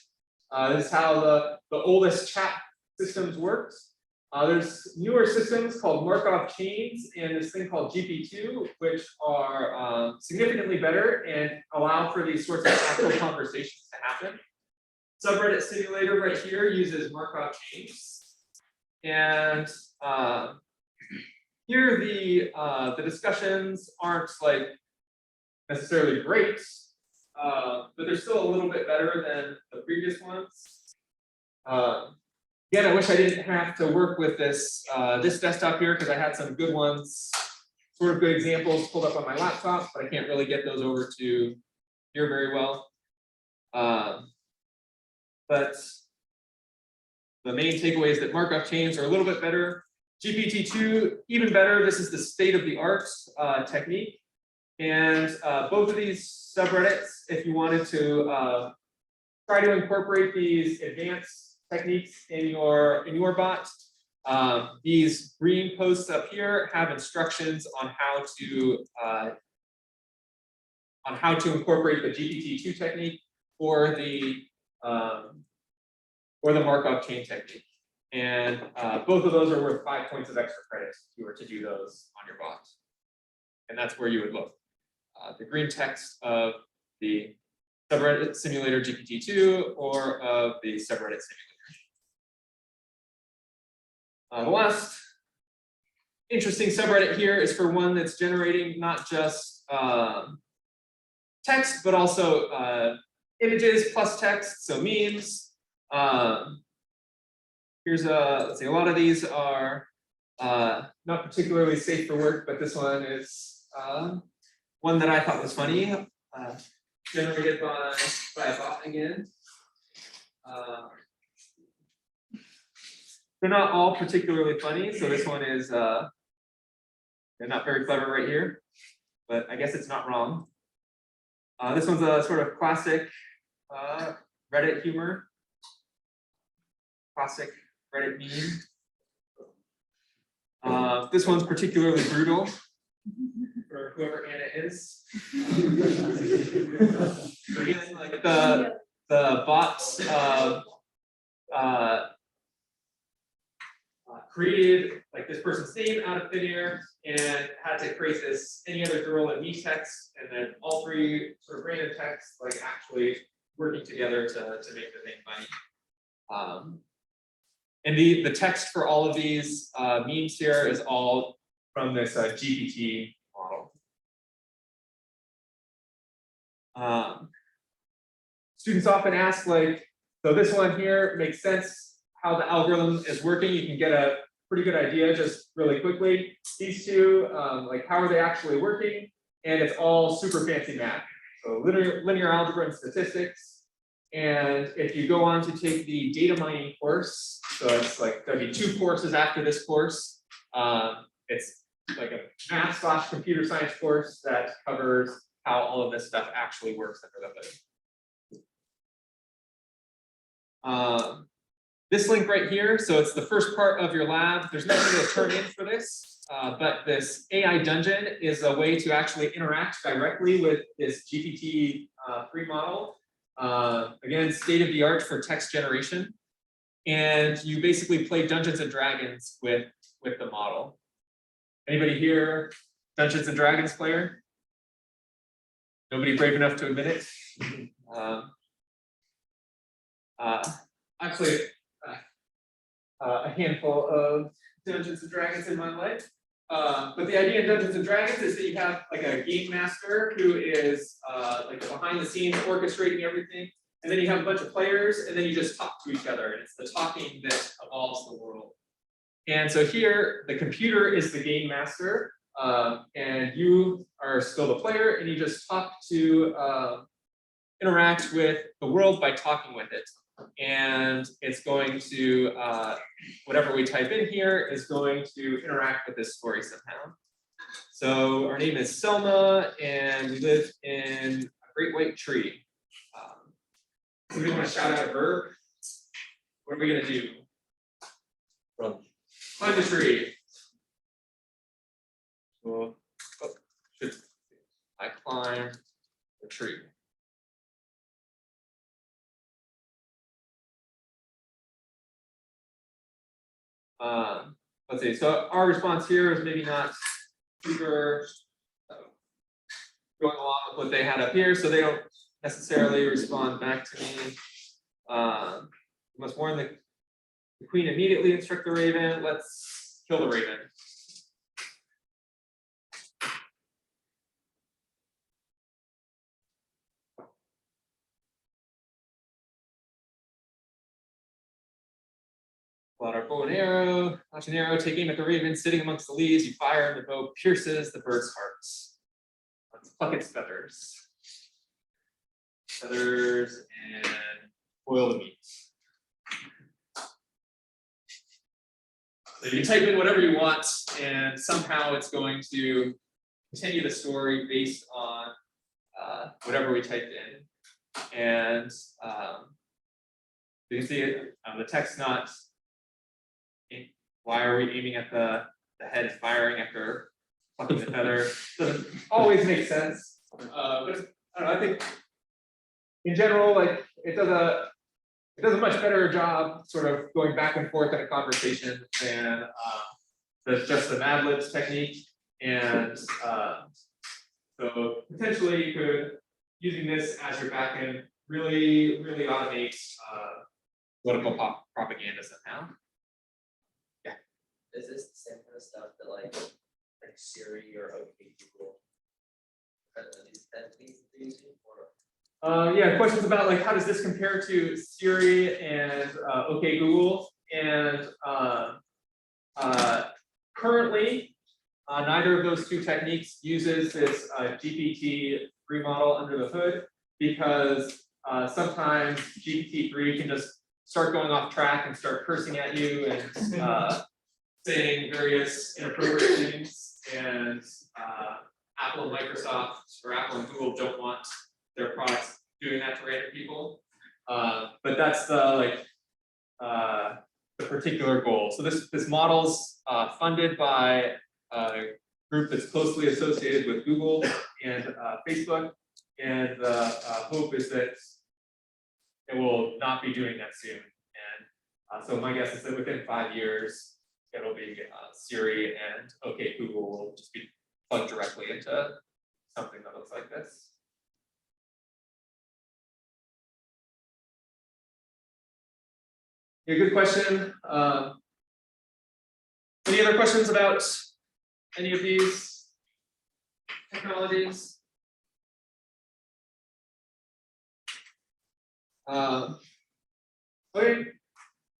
This is how the oldest chat systems works. There's newer systems called Markov chains and this thing called GP2, which are significantly better and allow for these sorts of actual conversations to happen. Subreddit simulator right here uses Markov chains. And here the discussions aren't necessarily great, but they're still a little bit better than the previous ones. Again, I wish I didn't have to work with this desktop here because I had some good ones sort of good examples pulled up on my laptop, but I can't really get those over to here very well. But the main takeaway is that Markov chains are a little bit better. GPT-2, even better. This is the state-of-the-art technique. And both of these subreddits, if you wanted to try to incorporate these advanced techniques in your bot, these green posts up here have instructions on how to incorporate the GPT-2 technique or the Markov chain technique. And both of those are worth 5 points of extra credit if you were to do those on your bot. And that's where you would look. The green text of the subreddit simulator GPT-2 or of the subreddit simulator. The last interesting subreddit here is for one that's generating not just text, but also images plus text, so memes. Here's let's see, a lot of these are not particularly safe for work, but this one is one that I thought was funny, generated by a bot again. They're not all particularly funny, so this one is they're not very clever right here, but I guess it's not wrong. This one's a sort of classic Reddit humor, classic Reddit meme. This one's particularly brutal for whoever Anna is. Again, like the bots created like this person's name out of thin air and had to create this any other girl and me text, and then all three sort of random texts like actually working together to make the thing funny. And the text for all of these memes here is all from this GPT model. Students often ask, like, so this one here makes sense how the algorithm is working. You can get a pretty good idea just really quickly. These two, like, how are they actually working? And it's all super fancy math. So linear algebra and statistics. And if you go on to take the data mining course, so it's like there'll be 2 courses after this course. It's like a math/computer science course that covers how all of this stuff actually works under the hood. This link right here, so it's the first part of your lab. There's nothing to turn in for this, but this AI dungeon is a way to actually interact directly with this GPT-3 model. Again, state-of-the-art for text generation. And you basically play Dungeons and Dragons with the model. Anybody here, Dungeons and Dragons player? Nobody brave enough to admit it? Actually, a handful of Dungeons and Dragons in my life. But the idea in Dungeons and Dragons is that you have like a game master who is like behind the scenes orchestrating everything, and then you have a bunch of players, and then you just talk to each other, and it's the talking that evolves the world. And so here, the computer is the game master, and you are still the player, and you just talk to interact with the world by talking with it. And it's going to, whatever we type in here is going to interact with this story somehow. So our name is Selma, and we live in a great white tree. Somebody want to shout out a verb? What are we going to do? Climb the tree. So, I climb the tree. Let's see, so our response here is maybe not super going along with what they had up here, so they don't necessarily respond back to me. We must warn the queen immediately, instruct the raven. Let's kill the raven. pull out our bow and arrow, launch an arrow, take aim at the raven sitting amongst the leaves. You fire, and the bow pierces the bird's heart. Let's pluck its feathers. Feathers and boil the meat. So you can type in whatever you want, and somehow it's going to continue the story based on whatever we typed in. And you can see it, the text not, why are we aiming at the head firing after plucking the feather? Doesn't always make sense. But I don't know, I think in general, like it does a much better job sort of going back and forth in a conversation than just the Madlibs technique. And so potentially you could, using this as your backend, really automate political propaganda somehow. Yeah. Is this the same kind of stuff that like Siri or OK Google? Are these techniques they're using or? Yeah, questions about like how does this compare to Siri and OK Google? And currently, neither of those two techniques uses this GPT-3 model under the hood, because sometimes GPT-3 can just start going off track and start cursing at you and saying various inappropriate things. And Apple and Microsoft, or Apple and Google, don't want their products doing that to random people. But that's the particular goal. So this model's funded by a group that's closely associated with Google and Facebook, and the hope is that it will not be doing that soon. And so my guess is that within 5 years, it'll be Siri and OK Google will just be plugged directly into something that looks like this. Yeah, good question. Any other questions about any of these technologies? Okay,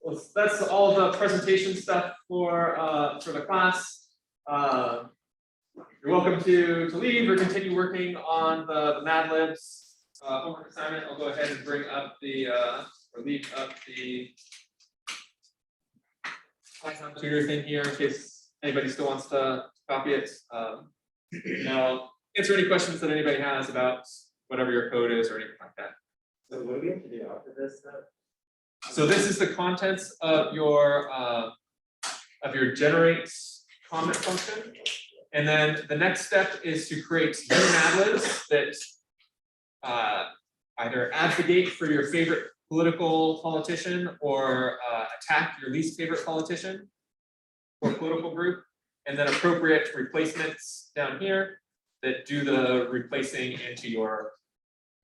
well, that's all the presentation stuff for the class. You're welcome to leave or continue working on the Madlibs homework assignment. I'll go ahead and bring up the or leave up the Python tutor thing here in case anybody still wants to copy it. And I'll answer any questions that anybody has about whatever your code is or anything like that. So what do we have to do after this step? So this is the contents of your generate comment function. And then the next step is to create new Madlibs that either advocate for your favorite political politician or attack your least favorite politician or political group, and then appropriate replacements down here that do the replacing into your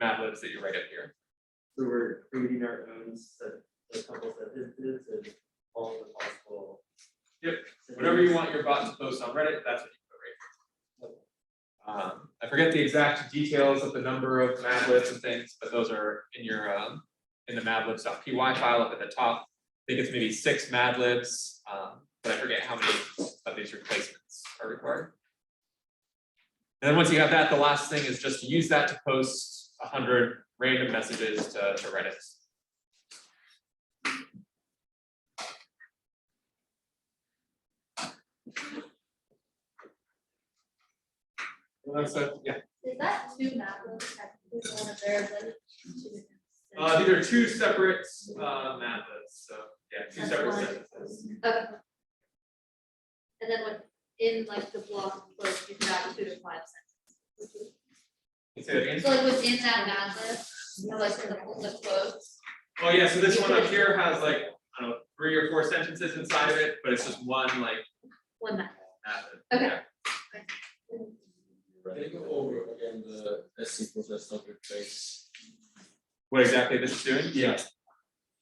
Madlibs that you write up here. So we're creating our own set, a couple sentences and all the possible. Yep, whatever you want your bot to post on Reddit, that's what you put right here. I forget the exact details of the number of Madlibs and things, but those are in your in the madlibs.py file up at the top. I think it's maybe 6 Madlibs, but I forget how many of these replacements are required. And then once you have that, the last thing is just to use that to post 100 random messages to Reddit. So, yeah. Is that two Madlibs technically one of theirs? These are 2 separate Madlibs. So yeah, 2 That's separate fine. sentences. Okay. And then within like the block of close, you can add 2 to 5 sentences. Can you say that again? So like within that Madlib, you know, like in the quotes. Oh yeah, so this one up here has like, I don't know, 3 or 4 sentences inside of it, but it's just one like One Madlib. Madlib. Okay. Yeah. Can you go over again the SC process not replace? What exactly this is doing? Yeah.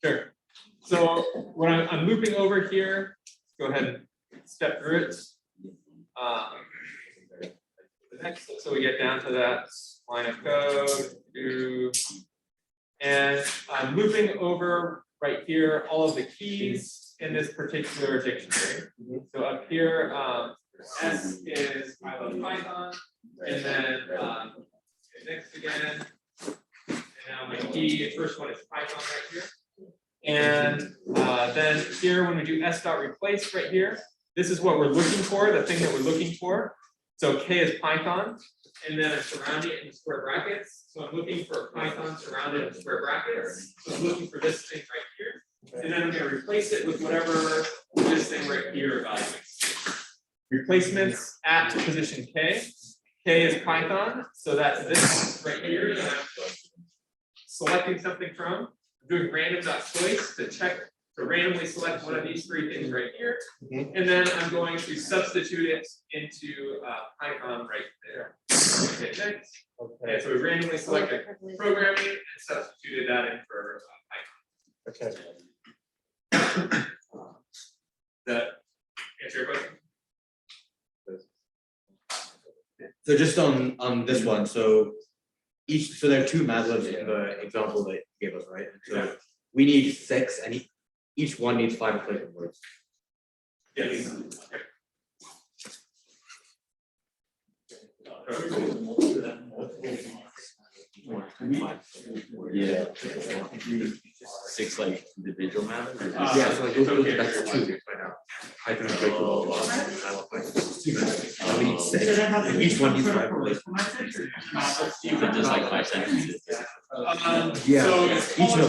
Sure. So when I'm looping over here, go ahead and step through it. The next, so we get down to that line of code, and I'm looping over right here all of the keys in this particular dictionary. So up here, S is I love Python, and then next again. And now my key, first one is Python right here. And then here, when we do s dot replace right here, this is what we're looking for, the thing that we're looking for. So K is Python, and then I'm surrounding it in square brackets. So I'm looking for Python surrounded in square brackets. So I'm looking for this thing right here. And then I'm going to replace it with whatever this thing right here evaluates. Replacements at position K. K is Python, so that's this right here that I'm selecting something from. I'm doing random.choice to check, to randomly select one of these three things right here. And then I'm going to substitute it into Python right there. Okay, next. Okay, so we randomly selected programming and substituted that in for Python. Okay. That answer your question? So just on this one, so there are two Madlibs in the example that you gave us, right? So we need 6 and each one needs 5 replacement words. Yes. Yeah. 6 like individual matters. Yeah, so like okay. that's 2 right now. Python replaceable. We need 6 and each one needs 5 replacement. You could just like 5 sentences. Yeah. So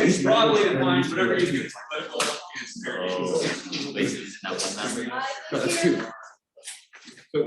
Each broadly Madlib defined, whatever you needs do, political is very Oh, basically, it's not one matter. No, that's 2. So